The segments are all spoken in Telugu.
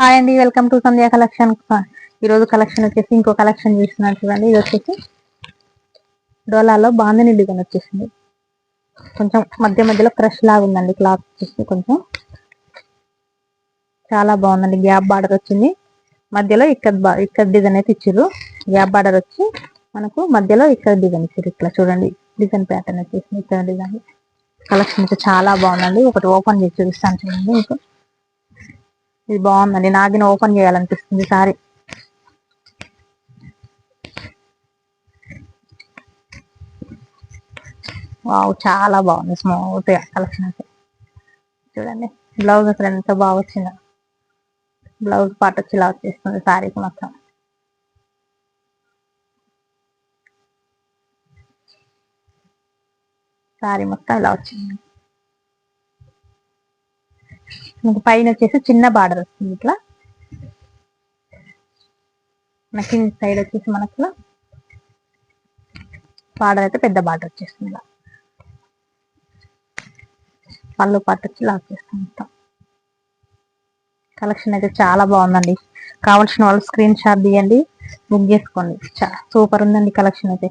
హాయ్ అండి, వెల్కమ్ టు సంధ్యా కలెక్షన్. ఈరోజు కలెక్షన్ వచ్చేసి ఇంకో కలెక్షన్ చూస్తున్నారు చూడండి. ఇది వచ్చేసి డోలాలో బాందిని డిజైన్ వచ్చేసింది. కొంచెం మధ్య మధ్యలో క్రష్ లాగా ఉందండి. క్లాత్ వచ్చేసి కొంచెం చాలా బాగుందండి. గ్యాప్ బార్డర్ వచ్చింది, మధ్యలో ఇక్కడ డిజైన్ అయితే ఇచ్చారు. గ్యాప్ బార్డర్ వచ్చి మనకు మధ్యలో ఇక్కడ డిజైన్ ఇచ్చారు. ఇట్లా చూడండి, డిజైన్ ప్యాటర్న్ వచ్చేసింది. ఇక్కడ డిజైన్ కలెక్షన్ అయితే చాలా బాగుందండి. ఒకటి ఓపెన్ చేసి చూపిస్తాను చూడండి. మీకు ఇది బాగుందండి. నాగిన ఓపెన్ చేయాలనిపిస్తుంది సారీ. వావ్, చాలా బాగుంది. స్మూత్ గా కలెక్షన్ అయితే చూడండి. బ్లౌజ్ అసలు ఎంత బాగా వచ్చిందో. బ్లౌజ్ పార్ట్ వచ్చి ఇలా వచ్చేస్తుంది సారీకి మొత్తం. సారీ మొత్తం ఇలా వచ్చింది. మీకు పైన వచ్చేసి చిన్న బార్డర్ వస్తుంది. ఇట్లా మనకి సైడ్ వచ్చేసి మనకు బార్డర్ అయితే పెద్ద బార్డర్ వచ్చేస్తుంది. ఇలా పళ్ళు పార్ట్ వచ్చి ఇలా వచ్చేస్తుంది మొత్తం. కలెక్షన్ అయితే చాలా బాగుందండి. కావాల్సిన వాళ్ళు స్క్రీన్ షాట్ తీయండి, బుక్ చేసుకోండి. సూపర్ ఉందండి కలెక్షన్ అయితే.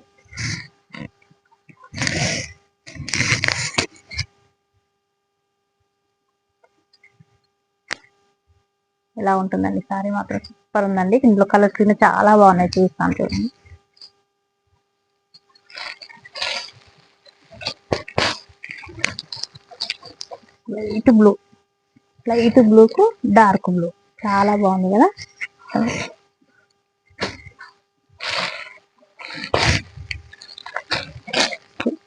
ఇలా ఉంటుందండి సారీ మాత్రం సూపర్ ఉందండి. ఇందులో కలర్స్ కింద చాలా బాగున్నాయి, చూస్తాను చూడండి. లైట్ బ్లూకు డార్క్ బ్లూ చాలా బాగుంది కదా.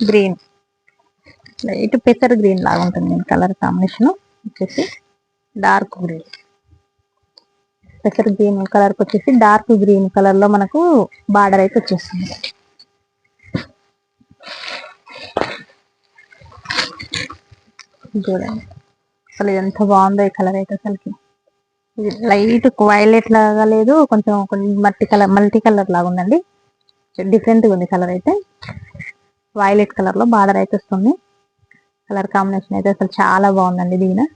గ్రీన్, లైట్ పెసర్ గ్రీన్ లాగా ఉంటుంది కలర్ కాంబినేషన్ వచ్చేసి. డార్క్ గ్రీన్, పెసర్ గ్రీన్ కలర్ వచ్చేసి డార్క్ గ్రీన్ కలర్ లో మనకు బార్డర్ అయితే వచ్చేస్తుంది. చూడండి అసలు ఎంత బాగుందో ఈ కలర్ అయితే. అసలుకి లైట్ వైలెట్ లాగా లేదు, కొంచెం మల్టీ కలర్ లాగా ఉందండి. డిఫరెంట్ గా ఉంది కలర్ అయితే. వైలెట్ కలర్ లో బార్డర్ అయితే వస్తుంది. కలర్ కాంబినేషన్ అయితే అసలు చాలా బాగుందండి. దీని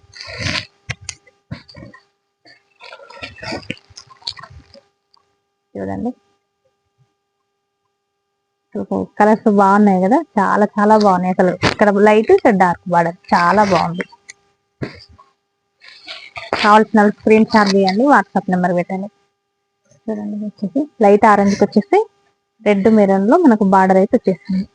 చూడండి, కలర్స్ బాగున్నాయి కదా, చాలా చాలా బాగున్నాయి అసలు. ఇక్కడ లైట్, ఇక్కడ డార్క్ బార్డర్ చాలా బాగుంది. కావాల్సిన స్క్రీన్ షాట్ తీయండి, వాట్సాప్ నెంబర్ పెట్టండి. చూడండి వచ్చేసి లైట్ ఆరెంజ్కి వచ్చేసి రెడ్ మెరూన్ లో మనకు బార్డర్ అయితే వచ్చేసింది.